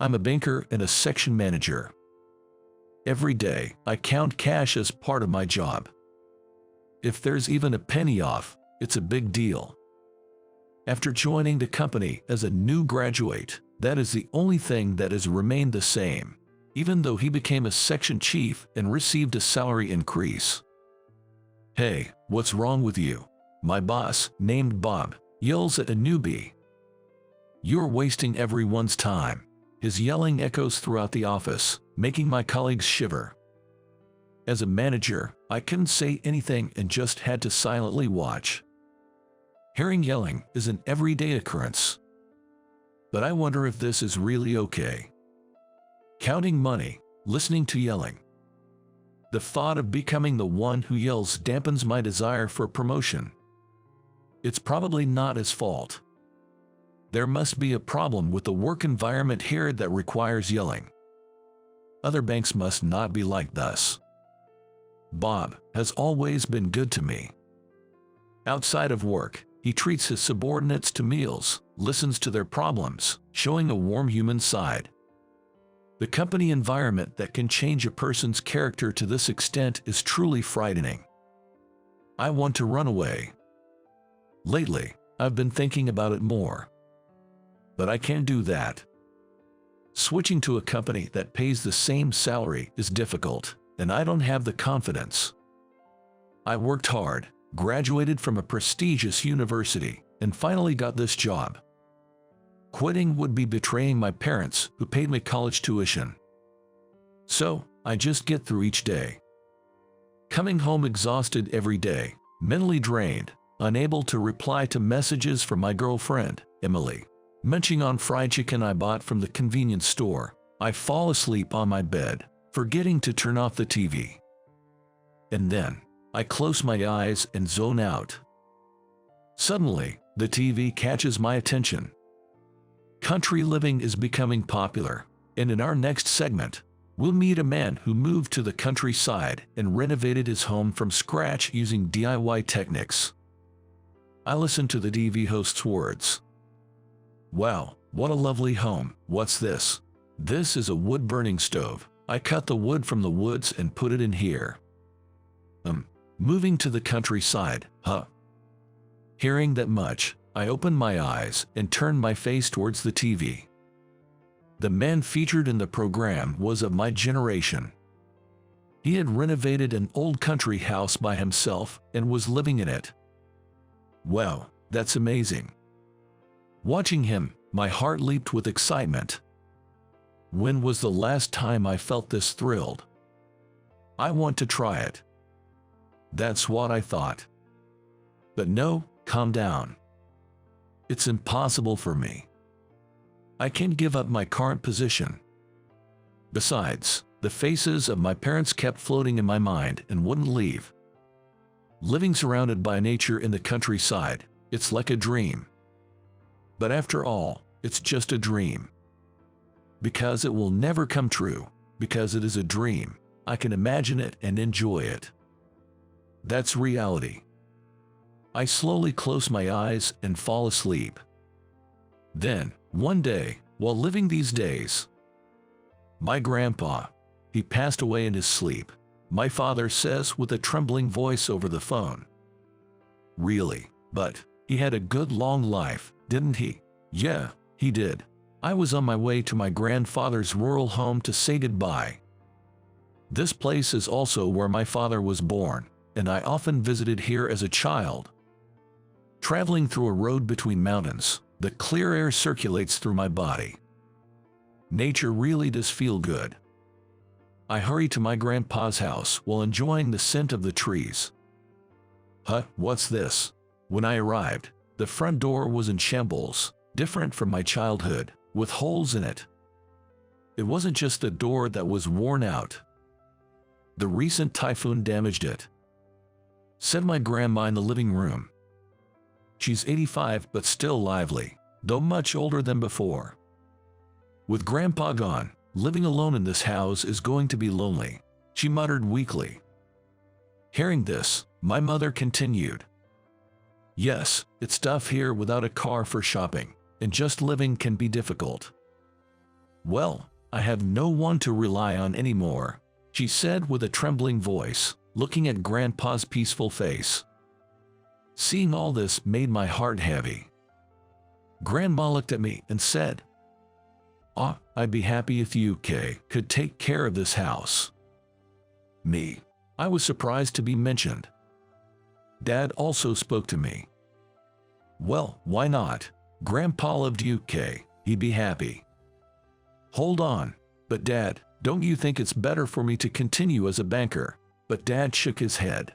I'm a banker and a section manager. Every day, I count cash as part of my job. If there's even a penny off, it's a big deal. After joining the company as a new graduate, that is the only thing that has remained the same, even though he became a section chief and received a salary increase. "Hey, what's wrong with you?" my boss, named Bob, yells at a newbie. "You're wasting everyone's time." His yelling echoes throughout the office, making my colleagues shiver. As a manager, I couldn't say anything and just had to silently watch. Hearing yelling is an everyday occurrence. But I wonder if this is really okay. Counting money, listening to yelling. The thought of becoming the one who yells dampens my desire for promotion. It's probably not his fault. There must be a problem with the work environment here that requires yelling. Other banks must not be like this. Bob has always been good to me. Outside of work, he treats his subordinates to meals, listens to their problems, showing a warm human side. The company environment that can change a person's character to this extent is truly frightening. I want to run away. Lately, I've been thinking about it more. But I can't do that. Switching to a company that pays the same salary is difficult, and I don't have the confidence. I worked hard, graduated from a prestigious university, and finally got this job. Quitting would be betraying my parents who paid me college tuition. So, I just get through each day. Coming home exhausted every day, mentally drained, unable to reply to messages from my girlfriend, Emily, munching on fried chicken I bought from the convenience store, I fall asleep on my bed, forgetting to turn off the TV. And then, I close my eyes and zone out. Suddenly, the TV catches my attention. Country living is becoming popular, and in our next segment, we'll meet a man who moved to the countryside and renovated his home from scratch using DIY techniques. I listen to the TV host's words. "Wow, what a lovely home. What's this?" "This is a wood-burning stove. I cut the wood from the woods and put it in here." Moving to the countryside, huh? Hearing that much, I opened my eyes and turned my face towards the TV. The man featured in the program was of my generation. He had renovated an old country house by himself and was living in it. Wow, that's amazing. Watching him, my heart leaped with excitement. When was the last time I felt this thrilled? I want to try it. That's what I thought. But no, calm down. It's impossible for me. I can't give up my current position. Besides, the faces of my parents kept floating in my mind and wouldn't leave. Living surrounded by nature in the countryside, it's like a dream. But after all, it's just a dream. Because it will never come true, because it is a dream, I can imagine it and enjoy it. That's reality. I slowly close my eyes and fall asleep. Then, one day, while living these days, my grandpa, he passed away in his sleep, my father says with a trembling voice over the phone. Really, but he had a good long life, didn't he? Yeah, he did. I was on my way to my grandfather's rural home to say goodbye. This place is also where my father was born, and I often visited here as a child. Traveling through a road between mountains, the clear air circulates through my body. Nature really does feel good. I hurry to my grandpa's house while enjoying the scent of the trees. Huh, what's this? When I arrived, the front door was in shambles, different from my childhood, with holes in it. It wasn't just the door that was worn out. The recent typhoon damaged it. Said my grandma in the living room. She's 85 but still lively, though much older than before. With Grandpa gone, living alone in this house is going to be lonely, she muttered weakly. Hearing this, my mother continued. Yes, it's tough here without a car for shopping, and just living can be difficult. Well, I have no one to rely on anymore, she said with a trembling voice, looking at Grandpa's peaceful face. Seeing all this made my heart heavy. Grandma looked at me and said, I'd be happy if you, Kay, could take care of this house. Me. I was surprised to be mentioned. Dad also spoke to me. Well, why not? Grandpa loved you, Kay. He'd be happy. Hold on. But Dad, don't you think it's better for me to continue as a banker? But Dad shook his head.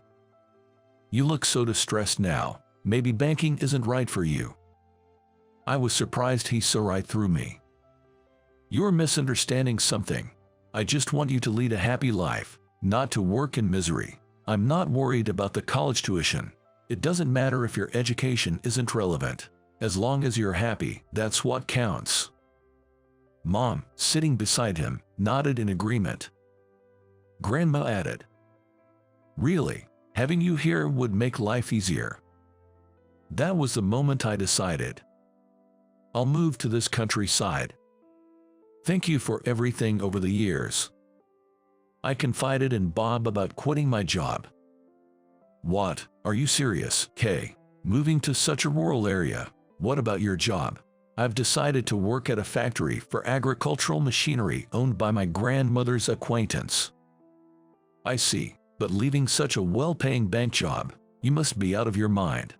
You look so distressed now. Maybe banking isn't right for you. I was surprised he saw right through me. You're misunderstanding something. I just want you to lead a happy life, not to work in misery. I'm not worried about the college tuition. It doesn't matter if your education isn't relevant. As long as you're happy, that's what counts. Mom, sitting beside him, nodded in agreement. Grandma added, Really, having you here would make life easier. That was the moment I decided. I'll move to this countryside. Thank you for everything over the years. I confided in Bob about quitting my job. What? Are you serious, Kay? Moving to such a rural area? What about your job? I've decided to work at a factory for agricultural machinery owned by my grandmother's acquaintance. I see, but leaving such a well-paying bank job, you must be out of your mind.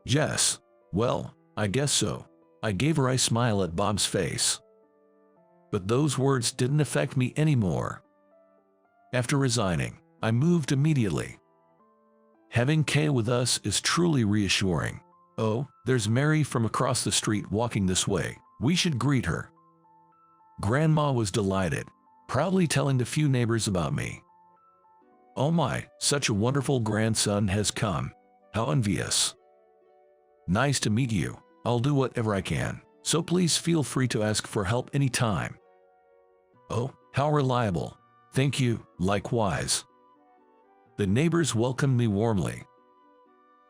Yes, well, I guess so. I gave her a smile at Bob's face. But those words didn't affect me anymore. After resigning, I moved immediately. Having Kay with us is truly reassuring. Oh, there's Mary from across the street walking this way. We should greet her. Grandma was delighted, proudly telling the few neighbors about me. Oh my, such a wonderful grandson has come. How envious. Nice to meet you. I'll do whatever I can, so please feel free to ask for help anytime. Oh, how reliable. Thank you, likewise. The neighbors welcomed me warmly.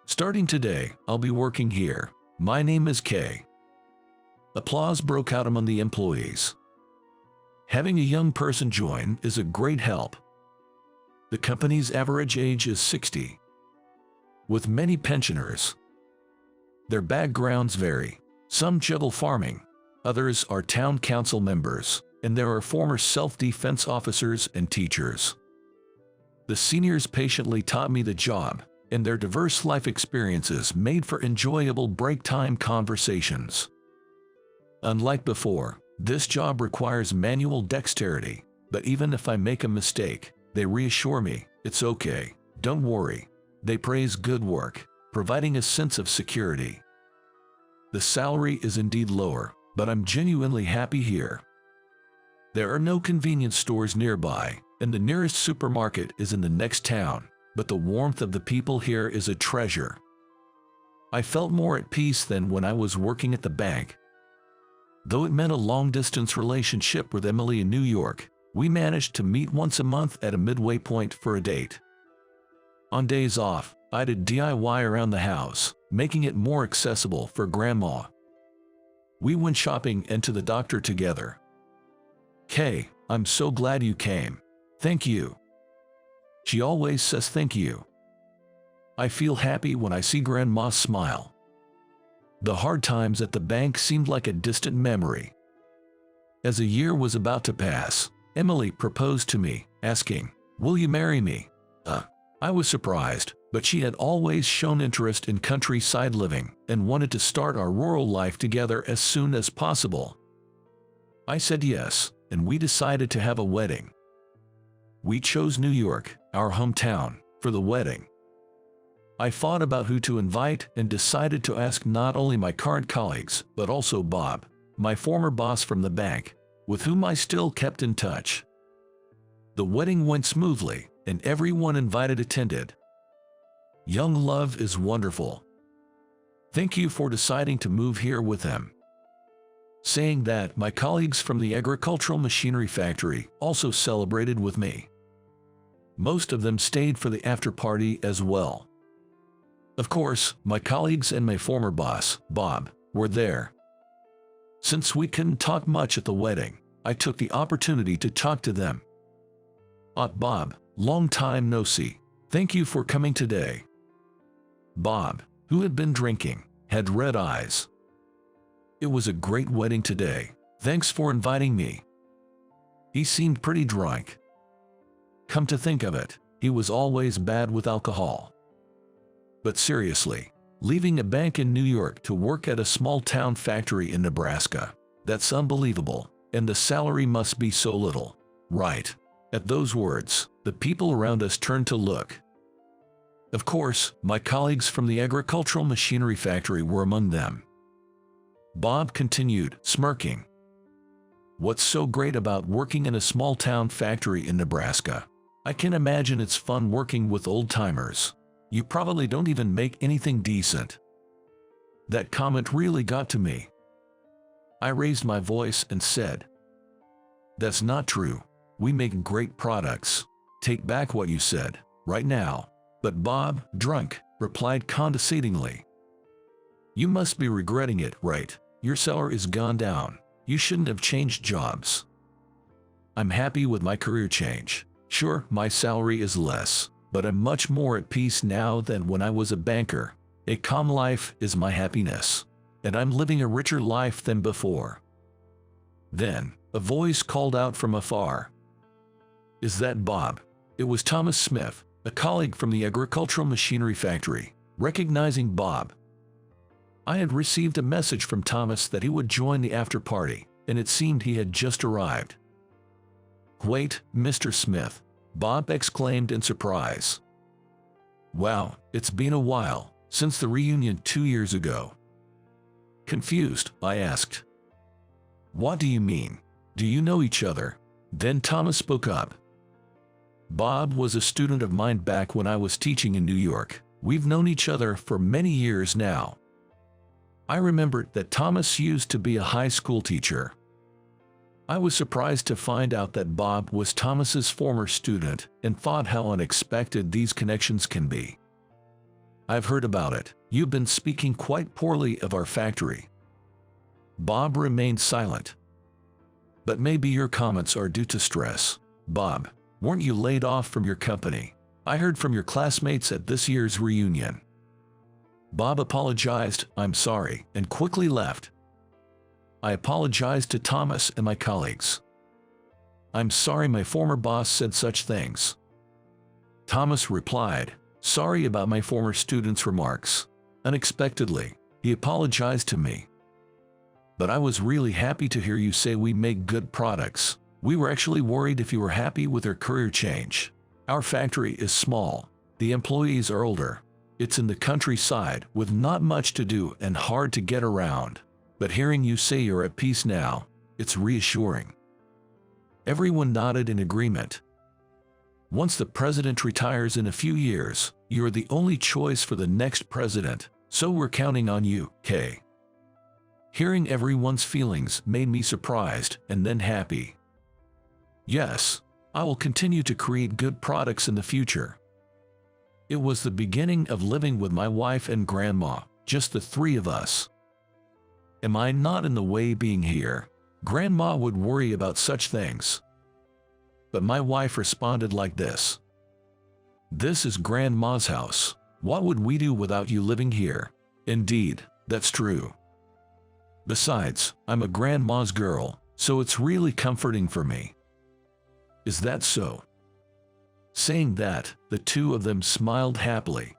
Starting today, I'll be working here. My name is Kay. Applause broke out among the employees. Having a young person join is a great help. The company's average age is 60, with many pensioners. Their backgrounds vary. Some juggle farming, others are town council members, and there are former self-defense officers and teachers. The seniors patiently taught me the job, and their diverse life experiences made for enjoyable break-time conversations. Unlike before, this job requires manual dexterity, but even if I make a mistake, they reassure me, it's okay, don't worry. They praise good work, providing a sense of security. The salary is indeed lower, but I'm genuinely happy here. There are no convenience stores nearby, and the nearest supermarket is in the next town, but the warmth of the people here is a treasure. I felt more at peace than when I was working at the bank. Though it meant a long-distance relationship with Emily in New York, we managed to meet once a month at a midway point for a date. On days off, I did DIY around the house, making it more accessible for Grandma. We went shopping and to the doctor together. Kay, I'm so glad you came. Thank you. She always says thank you. I feel happy when I see Grandma smile. The hard times at the bank seemed like a distant memory. As a year was about to pass, Emily proposed to me, asking, "Will you marry me?" I was surprised, but she had always shown interest in countryside living and wanted to start our rural life together as soon as possible. I said yes, and we decided to have a wedding. We chose New York, our hometown, for the wedding. I thought about who to invite and decided to ask not only my current colleagues, but also Bob, my former boss from the bank, with whom I still kept in touch. The wedding went smoothly, and everyone invited attended. Young love is wonderful. Thank you for deciding to move here with him. Saying that, my colleagues from the agricultural machinery factory also celebrated with me. Most of them stayed for the after-party as well. Of course, my colleagues and my former boss, Bob, were there. Since we couldn't talk much at the wedding, I took the opportunity to talk to them. Bob, long time no see. Thank you for coming today. Bob, who had been drinking, had red eyes. It was a great wedding today. Thanks for inviting me. He seemed pretty drunk. Come to think of it, he was always bad with alcohol. But seriously, leaving a bank in New York to work at a small-town factory in Nebraska, that's unbelievable, and the salary must be so little, right? At those words, the people around us turned to look. Of course, my colleagues from the agricultural machinery factory were among them. Bob continued, smirking. What's so great about working in a small-town factory in Nebraska? I can imagine it's fun working with old-timers. You probably don't even make anything decent. That comment really got to me. I raised my voice and said, that's not true. We make great products. Take back what you said, right now. But Bob, drunk, replied condescendingly. You must be regretting it, right? Your salary is gone down. You shouldn't have changed jobs. I'm happy with my career change. Sure, my salary is less, but I'm much more at peace now than when I was a banker. A calm life is my happiness, and I'm living a richer life than before. Then, a voice called out from afar. Is that Bob? It was Thomas Smith, a colleague from the agricultural machinery factory. Recognizing Bob, I had received a message from Thomas that he would join the after-party, and it seemed he had just arrived. Wait, Mr. Smith, Bob exclaimed in surprise. Wow, it's been a while, since the reunion 2 years ago. Confused, I asked. What do you mean? Do you know each other? Then Thomas spoke up. Bob was a student of mine back when I was teaching in New York. We've known each other for many years now. I remembered that Thomas used to be a high school teacher. I was surprised to find out that Bob was Thomas's former student and thought how unexpected these connections can be. I've heard about it. You've been speaking quite poorly of our factory. Bob remained silent. But maybe your comments are due to stress. Bob, weren't you laid off from your company? I heard from your classmates at this year's reunion. Bob apologized, I'm sorry, and quickly left. I apologized to Thomas and my colleagues. I'm sorry my former boss said such things. Thomas replied, sorry about my former student's remarks. Unexpectedly, he apologized to me. But I was really happy to hear you say we make good products. We were actually worried if you were happy with your career change. Our factory is small. The employees are older. It's in the countryside with not much to do and hard to get around. But hearing you say you're at peace now, it's reassuring. Everyone nodded in agreement. Once the president retires in a few years, you're the only choice for the next president, so we're counting on you, Kay. Hearing everyone's feelings made me surprised and then happy. Yes, I will continue to create good products in the future. It was the beginning of living with my wife and grandma, just the three of us. Am I not in the way being here? Grandma would worry about such things. But my wife responded like this. This is Grandma's house. What would we do without you living here? Indeed, that's true. Besides, I'm a grandma's girl, so it's really comforting for me. Is that so? Saying that, the two of them smiled happily.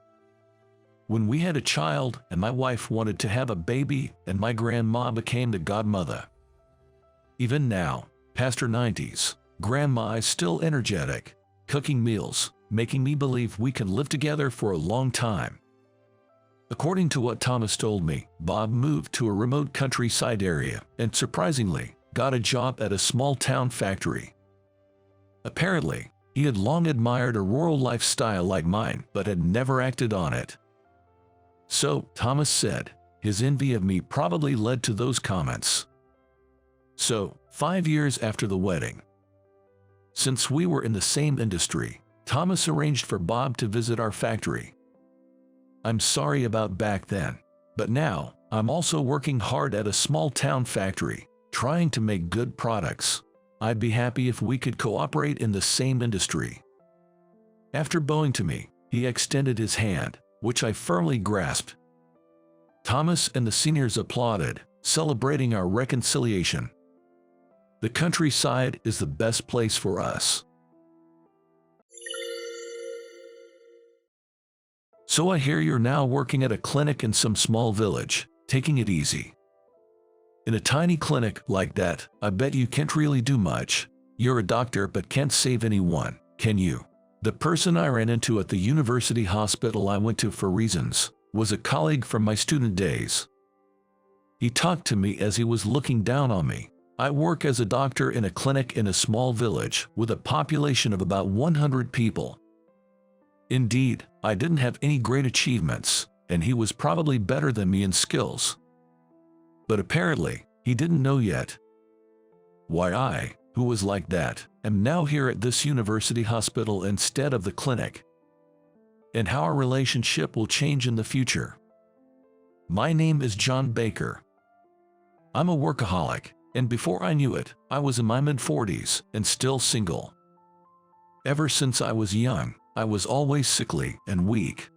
When we had a child and my wife wanted to have a baby and my grandma became the godmother. Even now, past her 90s, Grandma is still energetic, cooking meals, making me believe we can live together for a long time. According to what Thomas told me, Bob moved to a remote countryside area and surprisingly got a job at a small town factory. Apparently, he had long admired a rural lifestyle like mine but had never acted on it. So, Thomas said, his envy of me probably led to those comments. So, 5 years after the wedding, since we were in the same industry, Thomas arranged for Bob to visit our factory. I'm sorry about back then, but now, I'm also working hard at a small town factory, trying to make good products. I'd be happy if we could cooperate in the same industry." After bowing to me, he extended his hand, which I firmly grasped. Thomas and the seniors applauded, celebrating our reconciliation. The countryside is the best place for us. So I hear you're now working at a clinic in some small village, taking it easy. In a tiny clinic like that, I bet you can't really do much. You're a doctor but can't save anyone, can you? The person I ran into at the university hospital I went to for reasons was a colleague from my student days. He talked to me as he was looking down on me. I work as a doctor in a clinic in a small village with a population of about 100 people. Indeed, I didn't have any great achievements, and he was probably better than me in skills. But apparently, he didn't know yet. Why I, who was like that, am now here at this university hospital instead of the clinic. And how our relationship will change in the future. My name is John Baker. I'm a workaholic, and before I knew it, I was in my mid-40s and still single. Ever since I was young, I was always sickly and weak.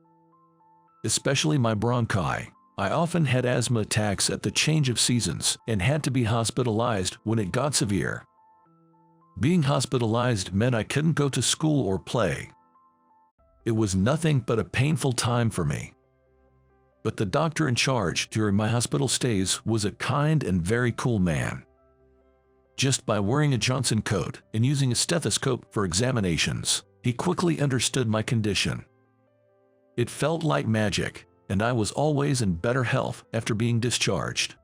Especially my bronchi. I often had asthma attacks at the change of seasons and had to be hospitalized when it got severe. Being hospitalized meant I couldn't go to school or play. It was nothing but a painful time for me. But the doctor in charge during my hospital stays was a kind and very cool man. Just by wearing a Johnson coat and using a stethoscope for examinations, he quickly understood my condition. It felt like magic, and I was always in better health after being discharged.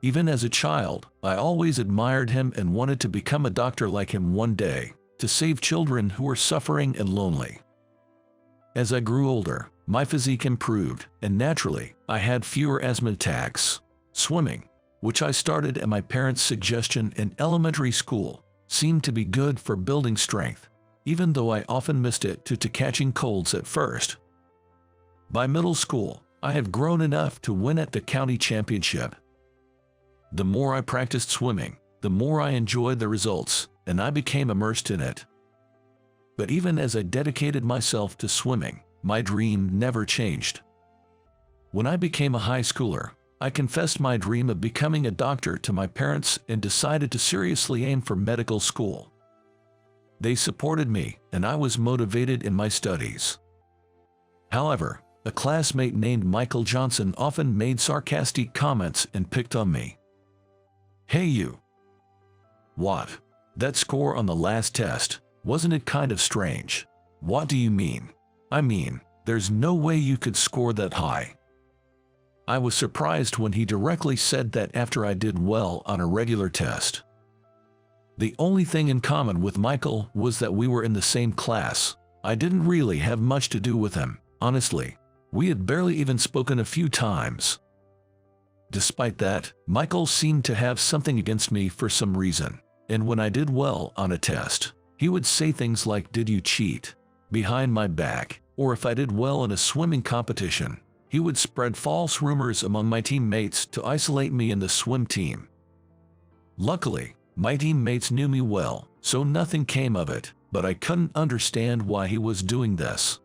Even as a child, I always admired him and wanted to become a doctor like him one day, to save children who were suffering and lonely. As I grew older, my physique improved, and naturally, I had fewer asthma attacks. Swimming, which I started at my parents' suggestion in elementary school, seemed to be good for building strength, even though I often missed it due to catching colds at first. By middle school, I had grown enough to win at the county championship. The more I practiced swimming, the more I enjoyed the results, and I became immersed in it. But even as I dedicated myself to swimming, my dream never changed. When I became a high schooler, I confessed my dream of becoming a doctor to my parents and decided to seriously aim for medical school. They supported me, and I was motivated in my studies. However, a classmate named Michael Johnson often made sarcastic comments and picked on me. "Hey you! What? That score on the last test, wasn't it kind of strange? What do you mean? I mean, there's no way you could score that high." I was surprised when he directly said that after I did well on a regular test. The only thing in common with Michael was that we were in the same class. I didn't really have much to do with him, honestly. We had barely even spoken a few times. Despite that, Michael seemed to have something against me for some reason, and when I did well on a test, he would say things like, "Did you cheat?" behind my back, or if I did well in a swimming competition, he would spread false rumors among my teammates to isolate me in the swim team. Luckily, my teammates knew me well, so nothing came of it, but I couldn't understand why he was doing this.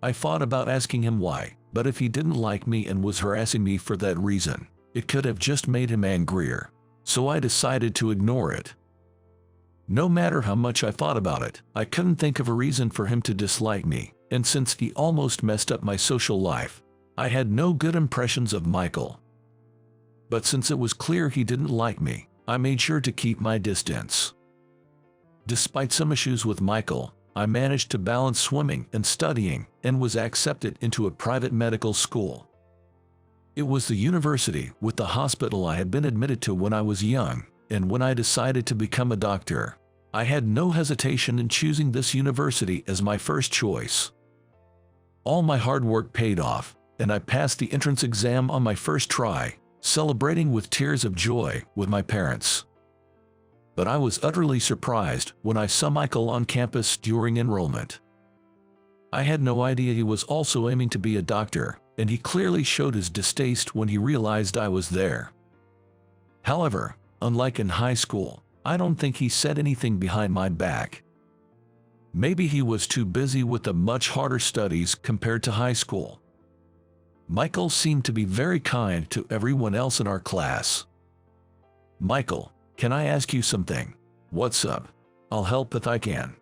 I thought about asking him why, but if he didn't like me and was harassing me for that reason, it could have just made him angrier, so I decided to ignore it. No matter how much I thought about it, I couldn't think of a reason for him to dislike me, and since he almost messed up my social life, I had no good impressions of Michael. But since it was clear he didn't like me, I made sure to keep my distance. Despite some issues with Michael, I managed to balance swimming and studying and was accepted into a private medical school. It was the university with the hospital I had been admitted to when I was young, and when I decided to become a doctor, I had no hesitation in choosing this university as my first choice. All my hard work paid off, and I passed the entrance exam on my first try, celebrating with tears of joy with my parents. But I was utterly surprised when I saw Michael on campus during enrollment. I had no idea he was also aiming to be a doctor, and he clearly showed his distaste when he realized I was there. However, unlike in high school, I don't think he said anything behind my back. Maybe he was too busy with the much harder studies compared to high school. Michael seemed to be very kind to everyone else in our class. "Michael, can I ask you something?" "What's up?" "I'll help if I can."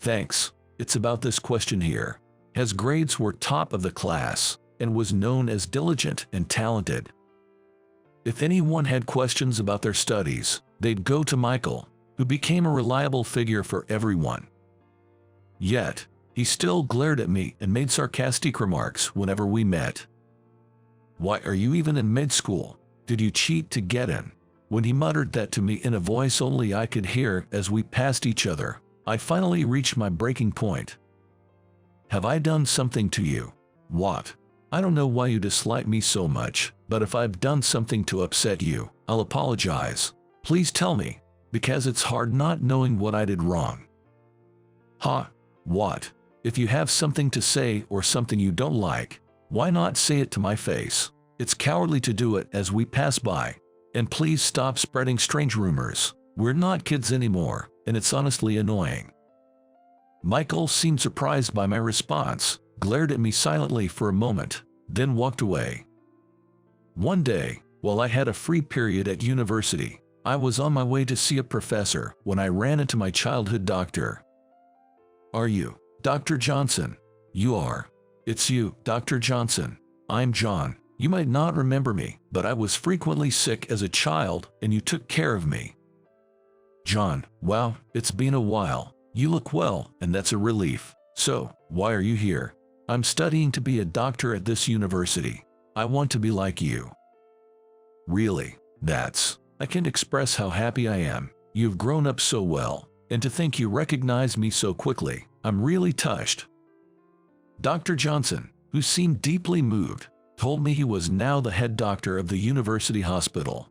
"Thanks. It's about this question here." His grades were top of the class and was known as diligent and talented. If anyone had questions about their studies, they'd go to Michael, who became a reliable figure for everyone. Yet, he still glared at me and made sarcastic remarks whenever we met. "Why are you even in mid-school? Did you cheat to get in?" When he muttered that to me in a voice only I could hear as we passed each other, I finally reached my breaking point. "Have I done something to you?" "What?" "I don't know why you dislike me so much, but if I've done something to upset you, I'll apologize. Please tell me, because it's hard not knowing what I did wrong." "Huh? What? If you have something to say or something you don't like, why not say it to my face? It's cowardly to do it as we pass by. And please stop spreading strange rumors. We're not kids anymore, and it's honestly annoying." Michael seemed surprised by my response, glared at me silently for a moment, then walked away. One day, while I had a free period at university, I was on my way to see a professor when I ran into my childhood doctor. "Are you Dr. Johnson?" "You are." "It's you, Dr. Johnson. I'm John. You might not remember me, but I was frequently sick as a child and you took care of me." "John, wow, it's been a while. You look well, and that's a relief. So, why are you here?" "I'm studying to be a doctor at this university. I want to be like you." "Really? I can't express how happy I am. You've grown up so well, and to think you recognize me so quickly, I'm really touched." Dr. Johnson, who seemed deeply moved, told me he was now the head doctor of the university hospital.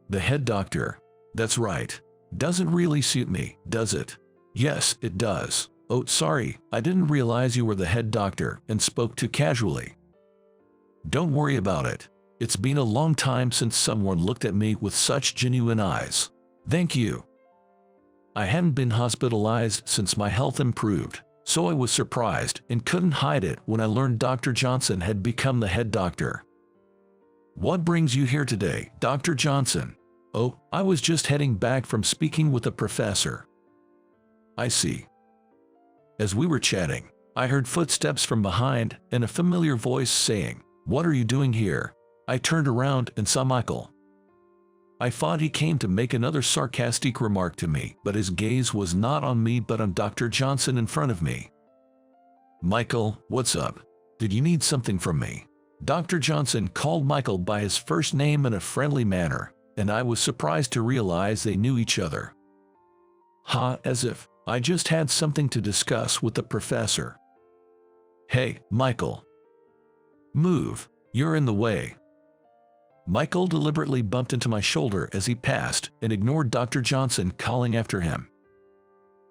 "The head doctor? That's right. Doesn't really suit me, does it?" "Yes, it does." "Oh, sorry, I didn't realize you were the head doctor and spoke too casually." "Don't worry about it. It's been a long time since someone looked at me with such genuine eyes." "Thank you." I hadn't been hospitalized since my health improved, so I was surprised and couldn't hide it when I learned Dr. Johnson had become the head doctor. "What brings you here today, Dr. Johnson?" "Oh, I was just heading back from speaking with a professor." "I see." As we were chatting, I heard footsteps from behind and a familiar voice saying, "What are you doing here?" I turned around and saw Michael. I thought he came to make another sarcastic remark to me, but his gaze was not on me but on Dr. Johnson in front of me. "Michael, what's up? Did you need something from me?" Dr. Johnson called Michael by his first name in a friendly manner, and I was surprised to realize they knew each other. As if I just had something to discuss with the professor. "Hey, Michael. Move, you're in the way." Michael deliberately bumped into my shoulder as he passed and ignored Dr. Johnson calling after him.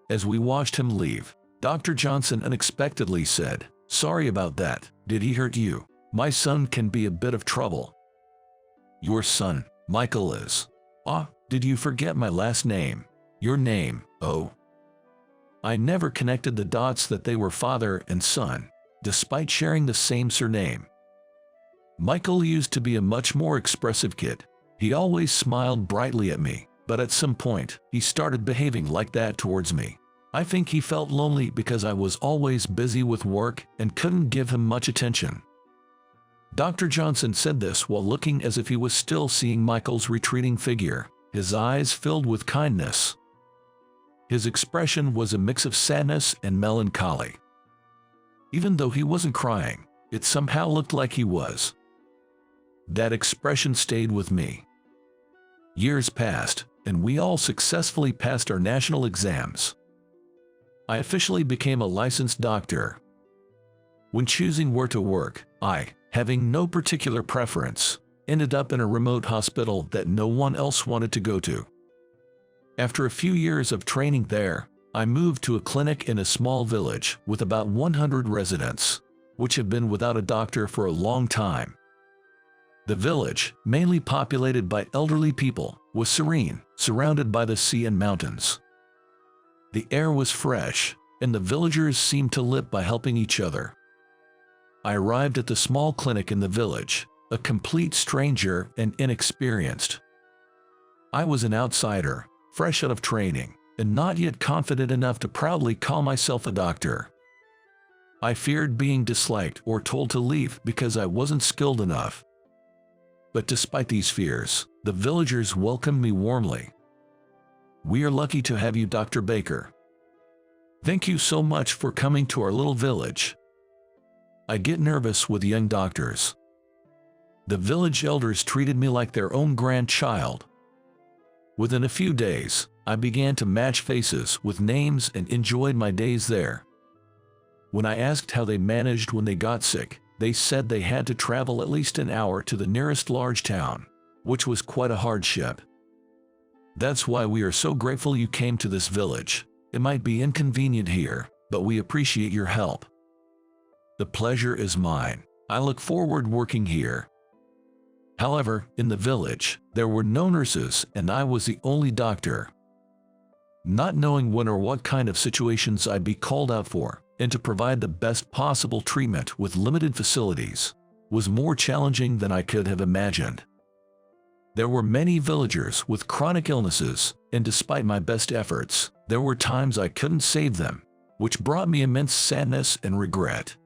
As we watched him leave, Dr. Johnson unexpectedly said, "Sorry about that. Did he hurt you? My son can be a bit of trouble." "Your son, Michael is." Did you forget my last name? Your name, oh." I never connected the dots that they were father and son, despite sharing the same surname. Michael used to be a much more expressive kid. He always smiled brightly at me, but at some point, he started behaving like that towards me. I think he felt lonely because I was always busy with work and couldn't give him much attention. Dr. Johnson said this while looking as if he was still seeing Michael's retreating figure, his eyes filled with kindness. His expression was a mix of sadness and melancholy. Even though he wasn't crying, it somehow looked like he was. That expression stayed with me. Years passed, and we all successfully passed our national exams. I officially became a licensed doctor. When choosing where to work, I, having no particular preference, ended up in a remote hospital that no one else wanted to go to. After a few years of training there, I moved to a clinic in a small village with about 100 residents. which have been without a doctor for a long time. The village, mainly populated by elderly people, was serene, surrounded by the sea and mountains. The air was fresh, and the villagers seemed to live by helping each other. I arrived at the small clinic in the village, a complete stranger and inexperienced. I was an outsider, fresh out of training, and not yet confident enough to proudly call myself a doctor. I feared being disliked or told to leave because I wasn't skilled enough. But despite these fears, the villagers welcomed me warmly. "We are lucky to have you, Dr. Baker. Thank you so much for coming to our little village." I get nervous with young doctors. The village elders treated me like their own grandchild. Within a few days, I began to match faces with names and enjoyed my days there. When I asked how they managed when they got sick, they said they had to travel at least an hour to the nearest large town, which was quite a hardship. "That's why we are so grateful you came to this village. It might be inconvenient here, but we appreciate your help." "The pleasure is mine. I look forward working here." However, in the village, there were no nurses and I was the only doctor. Not knowing when or what kind of situations I'd be called out for, and to provide the best possible treatment with limited facilities, was more challenging than I could have imagined. There were many villagers with chronic illnesses, and despite my best efforts, there were times I couldn't save them, which brought me immense sadness and regret.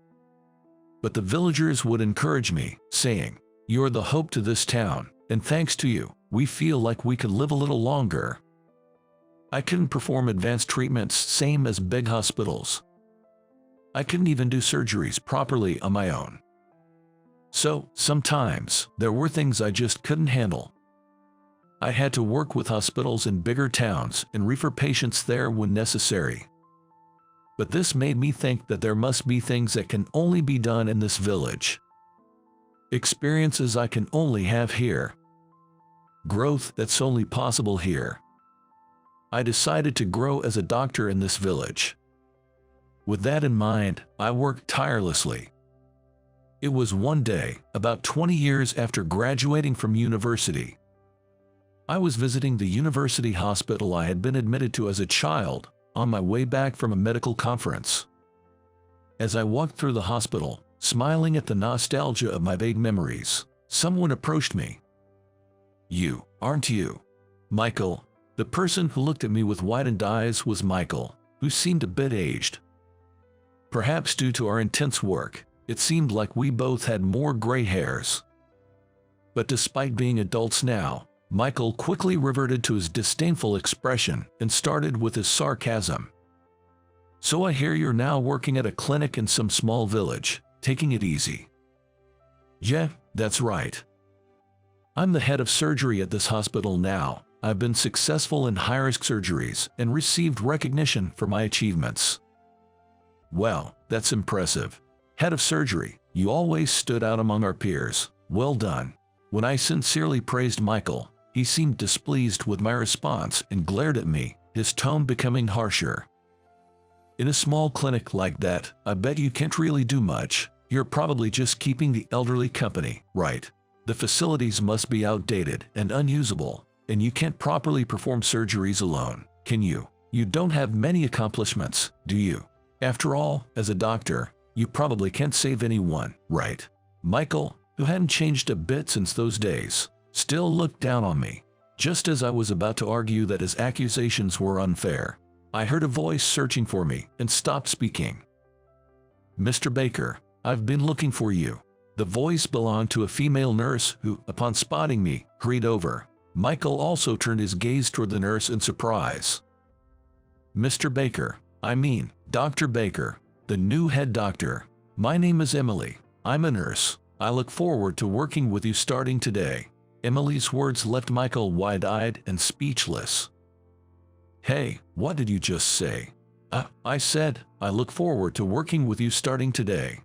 But the villagers would encourage me, saying, "You're the hope to this town, and thanks to you, we feel like we could live a little longer." I couldn't perform advanced treatments same as big hospitals. I couldn't even do surgeries properly on my own. So, sometimes, there were things I just couldn't handle. I had to work with hospitals in bigger towns and refer patients there when necessary. But this made me think that there must be things that can only be done in this village. Experiences I can only have here. Growth that's only possible here. I decided to grow as a doctor in this village. With that in mind, I worked tirelessly. It was one day, about 20 years after graduating from university. I was visiting the university hospital I had been admitted to as a child, on my way back from a medical conference. As I walked through the hospital, smiling at the nostalgia of my vague memories, someone approached me. "You, aren't you, Michael?" The person who looked at me with widened eyes was Michael, who seemed a bit aged. Perhaps due to our intense work, it seemed like we both had more gray hairs. But despite being adults now, Michael quickly reverted to his disdainful expression and started with his sarcasm. "So I hear you're now working at a clinic in some small village, taking it easy." "Yeah, that's right. I'm the head of surgery at this hospital now. I've been successful in high-risk surgeries and received recognition for my achievements." "Well, that's impressive. Head of surgery, you always stood out among our peers. Well done." When I sincerely praised Michael, he seemed displeased with my response and glared at me, his tone becoming harsher. "In a small clinic like that, I bet you can't really do much. You're probably just keeping the elderly company, right? The facilities must be outdated and unusable, and you can't properly perform surgeries alone, can you? You don't have many accomplishments, do you? After all, as a doctor, you probably can't save anyone, right?" Michael, who hadn't changed a bit since those days, still looked down on me. Just as I was about to argue that his accusations were unfair, I heard a voice searching for me and stopped speaking. "Mr. Baker, I've been looking for you." The voice belonged to a female nurse who, upon spotting me, hurried over. Michael also turned his gaze toward the nurse in surprise. "Mr. Baker, I mean, Dr. Baker, the new head doctor. My name is Emily. I'm a nurse. I look forward to working with you starting today." Emily's words left Michael wide-eyed and speechless. "Hey, what did you just say?" I said, "I look forward to working with you starting today."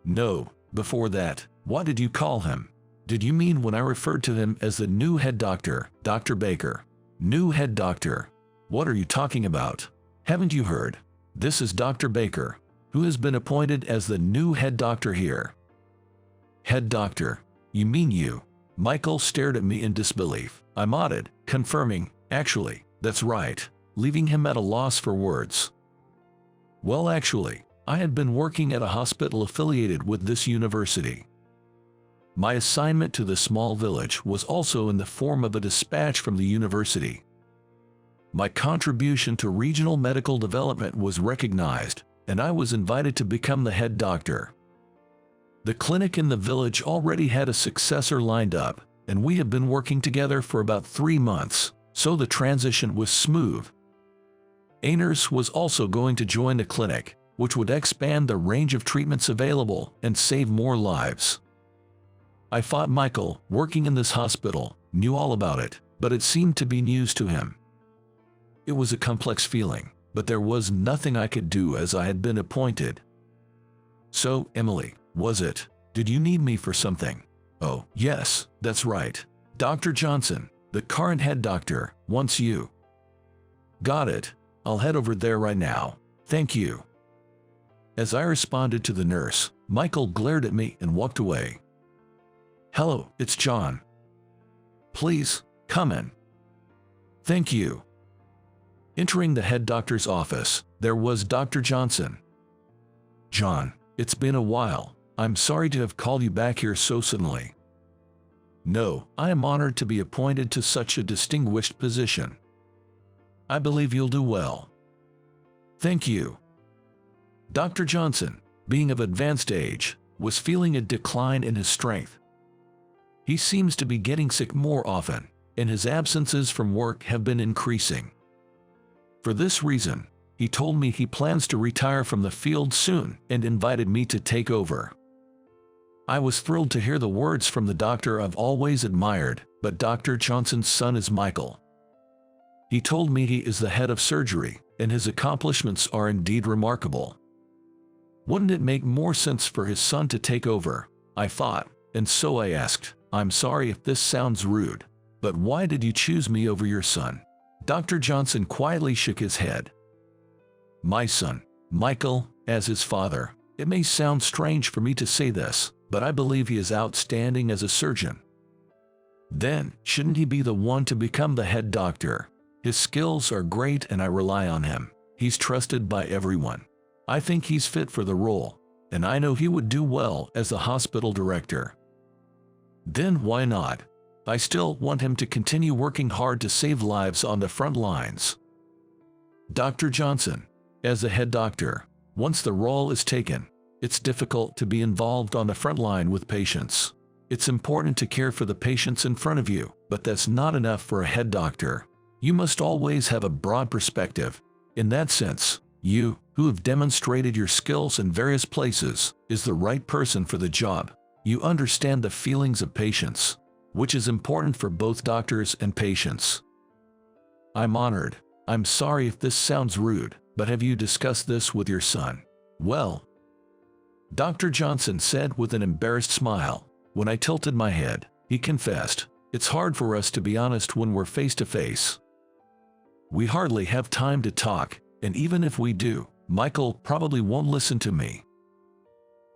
"No, before that, what did you call him? Did you mean when I referred to him as the new head doctor, Dr. Baker? New head doctor? What are you talking about? Haven't you heard? This is Dr. Baker." who has been appointed as the new head doctor here." "Head doctor? You mean you?" Michael stared at me in disbelief. I nodded, confirming, "Actually, that's right," leaving him at a loss for words. Well, actually, I had been working at a hospital affiliated with this university. My assignment to the small village was also in the form of a dispatch from the university. My contribution to regional medical development was recognized, and I was invited to become the head doctor. The clinic in the village already had a successor lined up, and we had been working together for about 3 months, so the transition was smooth. A nurse was also going to join the clinic, which would expand the range of treatments available and save more lives. I thought Michael, working in this hospital, knew all about it, but it seemed to be news to him. It was a complex feeling, but there was nothing I could do as I had been appointed. "So, Emily, was it? Did you need me for something?" "Oh, yes, that's right. Dr. Johnson, the current head doctor, wants you." "Got it. I'll head over there right now. Thank you." As I responded to the nurse, Michael glared at me and walked away. "Hello, it's John. Please, come in." "Thank you." Entering the head doctor's office, there was Dr. Johnson. "John, it's been a while. I'm sorry to have called you back here so suddenly." "No, I am honored to be appointed to such a distinguished position. I believe you'll do well." "Thank you." Dr. Johnson, being of advanced age, was feeling a decline in his strength. He seems to be getting sick more often, and his absences from work have been increasing. For this reason, he told me he plans to retire from the field soon and invited me to take over. I was thrilled to hear the words from the doctor I've always admired, but Dr. Johnson's son is Michael. He told me he is the head of surgery, and his accomplishments are indeed remarkable. Wouldn't it make more sense for his son to take over? I thought, and so I asked, "I'm sorry if this sounds rude, but why did you choose me over your son?" Dr. Johnson quietly shook his head. "My son, Michael, as his father, it may sound strange for me to say this, but I believe he is outstanding as a surgeon." "Then, shouldn't he be the one to become the head doctor? His skills are great and I rely on him. He's trusted by everyone. I think he's fit for the role, and I know he would do well as the hospital director." "Then why not? I still want him to continue working hard to save lives on the front lines." Dr. Johnson, as the head doctor, once the role is taken, it's difficult to be involved on the front line with patients. It's important to care for the patients in front of you, but that's not enough for a head doctor. You must always have a broad perspective. In that sense, you, who have demonstrated your skills in various places, is the right person for the job. You understand the feelings of patients, which is important for both doctors and patients. "I'm honored. I'm sorry if this sounds rude, but have you discussed this with your son?" "Well," Dr. Johnson said with an embarrassed smile, when I tilted my head, he confessed, "It's hard for us to be honest when we're face to face. We hardly have time to talk, and even if we do, Michael probably won't listen to me."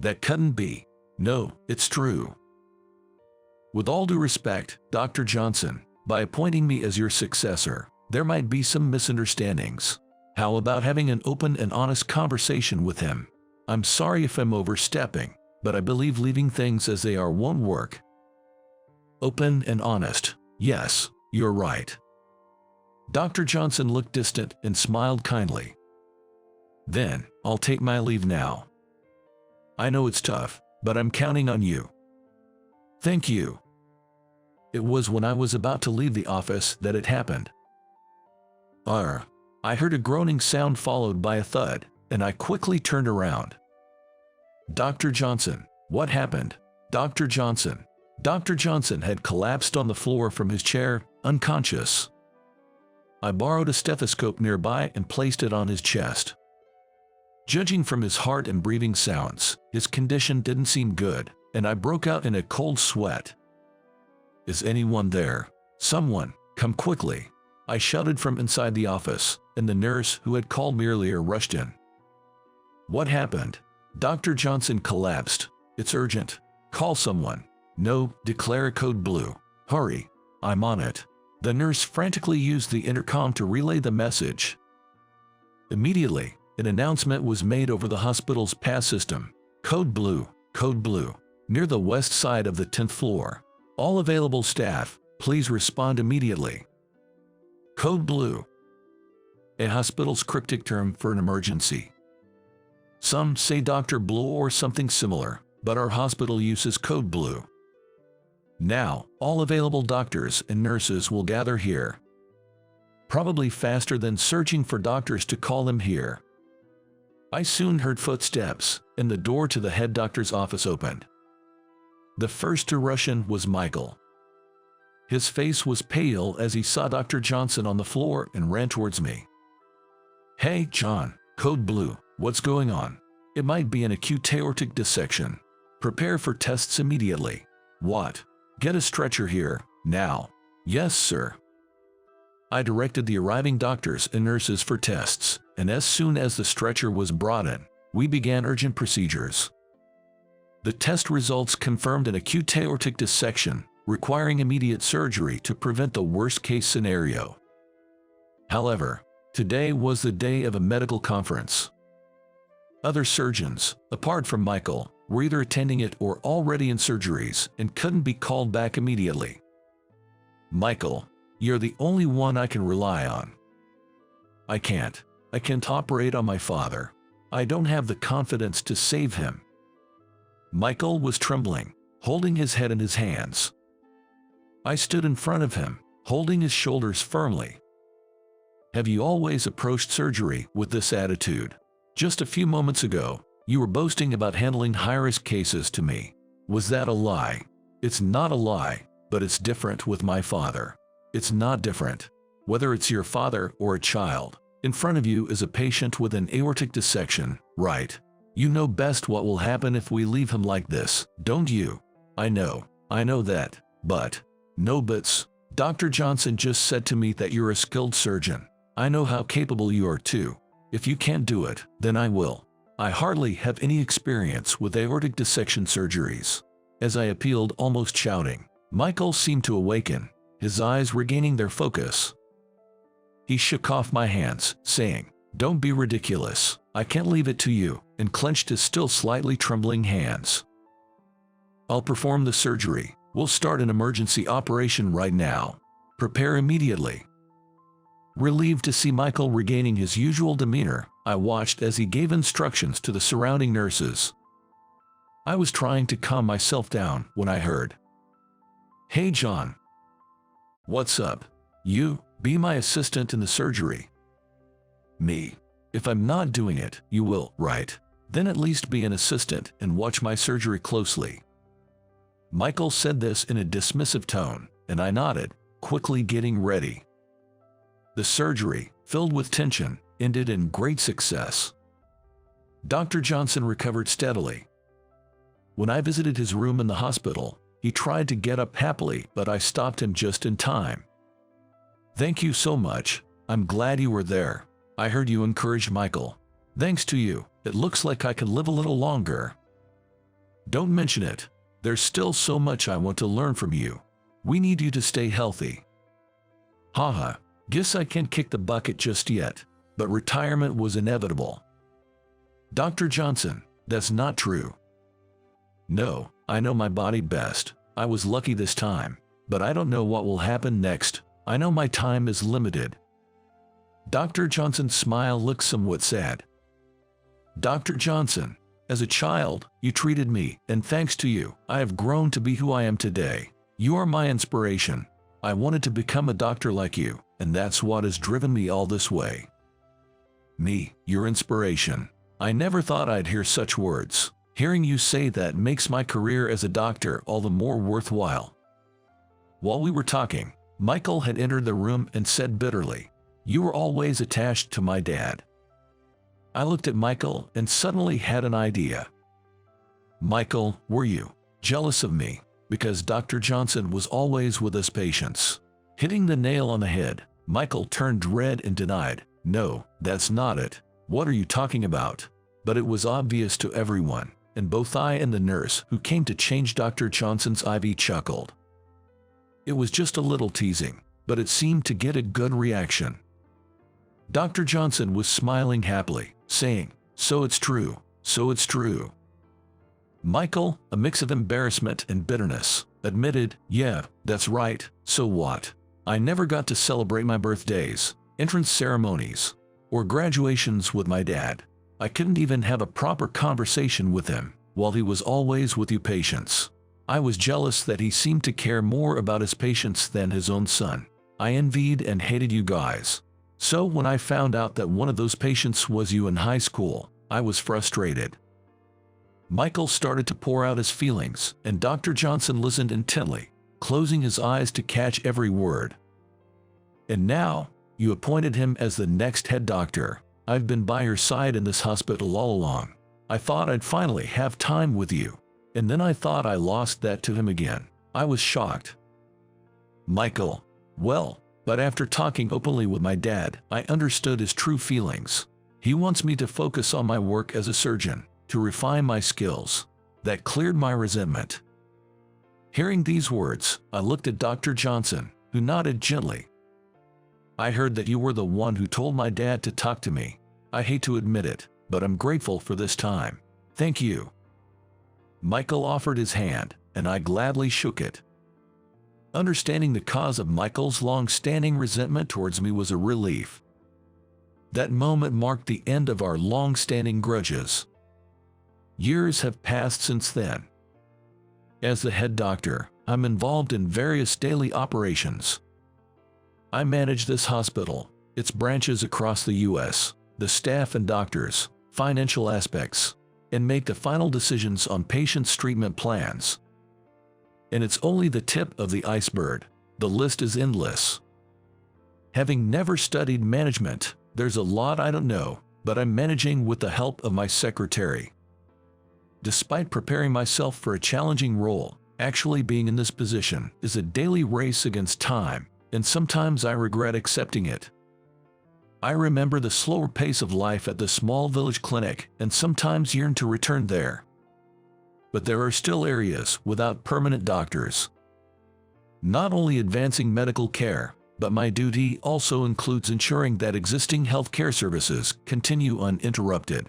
"That couldn't be." "No, it's true. With all due respect, Dr. Johnson, by appointing me as your successor, there might be some misunderstandings. How about having an open and honest conversation with him? I'm sorry if I'm overstepping, but I believe leaving things as they are won't work." "Open and honest. Yes, you're right." Dr. Johnson looked distant and smiled kindly. "Then, I'll take my leave now. I know it's tough, but I'm counting on you." "Thank you." It was when I was about to leave the office that it happened. I heard a groaning sound followed by a thud, and I quickly turned around. "Dr. Johnson, what happened?" Dr. Johnson. Dr. Johnson had collapsed on the floor from his chair, unconscious. I borrowed a stethoscope nearby and placed it on his chest. Judging from his heart and breathing sounds, his condition didn't seem good, and I broke out in a cold sweat. "Is anyone there? Someone, come quickly!" I shouted from inside the office, and the nurse who had called me earlier rushed in. What happened? Dr. Johnson collapsed. It's urgent. Call someone. No, declare code blue. Hurry. I'm on it. The nurse frantically used the intercom to relay the message. Immediately, an announcement was made over the hospital's pass system. Code blue, near the west side of the 10th floor. All available staff, please respond immediately. Code blue. A hospital's cryptic term for an emergency. Some say Dr. Blue or something similar, but our hospital uses code blue. Now, all available doctors and nurses will gather here. Probably faster than searching for doctors to call them here. I soon heard footsteps, and the door to the head doctor's office opened. The first to rush in was Michael. His face was pale as he saw Dr. Johnson on the floor and ran towards me. Hey, John, code blue, what's going on? It might be an acute aortic dissection. Prepare for tests immediately. What? Get a stretcher here, now. Yes, sir. I directed the arriving doctors and nurses for tests, and as soon as the stretcher was brought in, we began urgent procedures. The test results confirmed an acute aortic dissection, requiring immediate surgery to prevent the worst-case scenario. However, today was the day of a medical conference. Other surgeons, apart from Michael, were either attending it or already in surgeries and couldn't be called back immediately. Michael, you're the only one I can rely on. I can't operate on my father. I don't have the confidence to save him. Michael was trembling, holding his head in his hands. I stood in front of him, holding his shoulders firmly. Have you always approached surgery with this attitude? Just a few moments ago, you were boasting about handling high-risk cases to me. Was that a lie? It's not a lie, but it's different with my father. It's not different. Whether it's your father or a child, in front of you is a patient with an aortic dissection, right? You know best what will happen if we leave him like this, don't you? I know that, but... No buts. Dr. Johnson just said to me that you're a skilled surgeon. I know how capable you are too. If you can't do it, then I will. I hardly have any experience with aortic dissection surgeries. As I appealed, almost shouting, Michael seemed to awaken, his eyes regaining their focus. He shook off my hands, saying, "Don't be ridiculous. I can't leave it to you," and clenched his still slightly trembling hands. "I'll perform the surgery. We'll start an emergency operation right now. Prepare immediately." Relieved to see Michael regaining his usual demeanor, I watched as he gave instructions to the surrounding nurses. I was trying to calm myself down when I heard, "Hey, John. What's up? You, be my assistant in the surgery." Me. If I'm not doing it, you will, right? Then at least be an assistant and watch my surgery closely. Michael said this in a dismissive tone, and I nodded, quickly getting ready. The surgery, filled with tension, ended in great success. Dr. Johnson recovered steadily. When I visited his room in the hospital, he tried to get up happily, but I stopped him just in time. "Thank you so much. I'm glad you were there. I heard you encouraged Michael. Thanks to you, it looks like I can live a little longer." "Don't mention it. There's still so much I want to learn from you. We need you to stay healthy." Haha, guess I can't kick the bucket just yet, but retirement was inevitable. "Dr. Johnson, that's not true." "No, I know my body best. I was lucky this time, but I don't know what will happen next. I know my time is limited." Dr. Johnson's smile looked somewhat sad. "Dr. Johnson, as a child, you treated me, and thanks to you, I have grown to be who I am today. You are my inspiration. I wanted to become a doctor like you, and that's what has driven me all this way." "Me, your inspiration. I never thought I'd hear such words. Hearing you say that makes my career as a doctor all the more worthwhile." While we were talking, Michael had entered the room and said bitterly, "You were always attached to my dad." I looked at Michael and suddenly had an idea. "Michael, were you jealous of me because Dr. Johnson was always with his patients?" Hitting the nail on the head, Michael turned red and denied, "No, that's not it. What are you talking about? but it was obvious to everyone, and both I and the nurse who came to change Dr. Johnson's IV chuckled. It was just a little teasing, but it seemed to get a good reaction. Dr. Johnson was smiling happily, saying, "So it's true, so it's true." Michael, a mix of embarrassment and bitterness, admitted, "Yeah, that's right, so what? I never got to celebrate my birthdays, entrance ceremonies, or graduations with my dad. I couldn't even have a proper conversation with him, while he was always with you patients. I was jealous that he seemed to care more about his patients than his own son. I envied and hated you guys. So when I found out that one of those patients was you in high school, I was frustrated." Michael started to pour out his feelings, and Dr. Johnson listened intently, closing his eyes to catch every word. "And now, you appointed him as the next head doctor. I've been by your side in this hospital all along. I thought I'd finally have time with you, and then I thought I lost that to him again. I was shocked." Michael, "Well, but after talking openly with my dad, I understood his true feelings. He wants me to focus on my work as a surgeon, to refine my skills. That cleared my resentment." Hearing these words, I looked at Dr. Johnson, who nodded gently. "I heard that you were the one who told my dad to talk to me. I hate to admit it, but I'm grateful for this time. Thank you." Michael offered his hand, and I gladly shook it. Understanding the cause of Michael's long-standing resentment towards me was a relief. That moment marked the end of our long-standing grudges. Years have passed since then. As the head doctor, I'm involved in various daily operations. I manage this hospital, its branches across the U.S., the staff and doctors, financial aspects, and make the final decisions on patients' treatment plans. And it's only the tip of the iceberg. The list is endless. Having never studied management, there's a lot I don't know, but I'm managing with the help of my secretary. Despite preparing myself for a challenging role, actually being in this position is a daily race against time, and sometimes I regret accepting it. I remember the slower pace of life at the small village clinic and sometimes yearn to return there. But there are still areas without permanent doctors. Not only advancing medical care, but my duty also includes ensuring that existing healthcare services continue uninterrupted.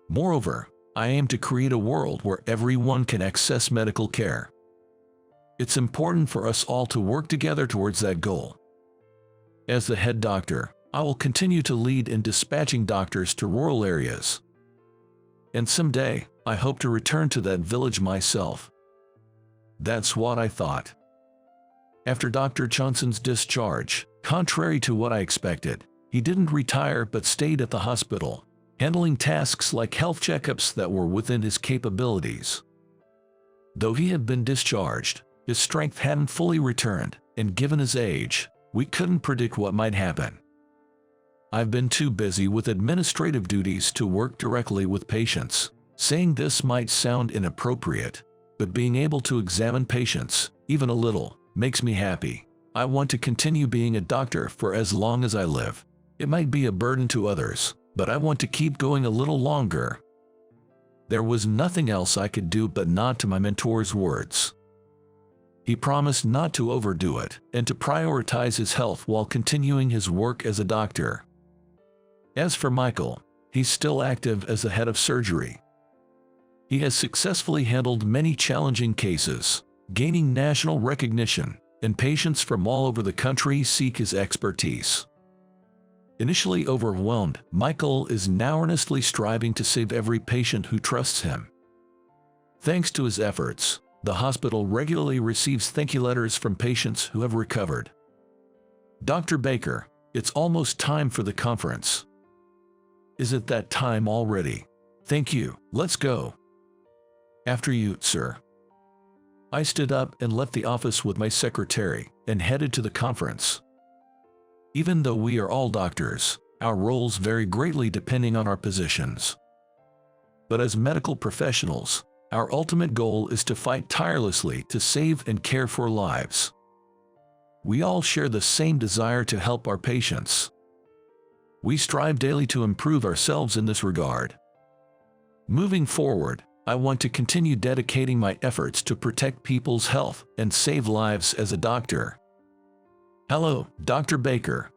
Moreover, I aim to create a world where everyone can access medical care. It's important for us all to work together towards that goal. As the head doctor, I will continue to lead in dispatching doctors to rural areas. And someday, I hope to return to that village myself. That's what I thought. After Dr. Johnson's discharge, contrary to what I expected, he didn't retire but stayed at the hospital, handling tasks like health checkups that were within his capabilities. Though he had been discharged, his strength hadn't fully returned, and given his age, we couldn't predict what might happen. I've been too busy with administrative duties to work directly with patients. Saying this might sound inappropriate, but being able to examine patients, even a little, makes me happy. I want to continue being a doctor for as long as I live. It might be a burden to others, but I want to keep going a little longer. There was nothing else I could do but nod to my mentor's words. He promised not to overdo it and to prioritize his health while continuing his work as a doctor. As for Michael, he's still active as the head of surgery. He has successfully handled many challenging cases, gaining national recognition, and patients from all over the country seek his expertise. Initially overwhelmed, Michael is now earnestly striving to save every patient who trusts him. Thanks to his efforts, the hospital regularly receives thank you letters from patients who have recovered. Dr. Baker, it's almost time for the conference. Is it that time already? Thank you, let's go. After you, sir. I stood up and left the office with my secretary and headed to the conference. Even though we are all doctors, our roles vary greatly depending on our positions. But as medical professionals, our ultimate goal is to fight tirelessly to save and care for lives. We all share the same desire to help our patients. We strive daily to improve ourselves in this regard. Moving forward, I want to continue dedicating my efforts to protect people's health and save lives as a doctor. Hello, Dr. Baker.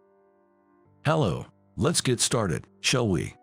Hello, let's get started, shall we?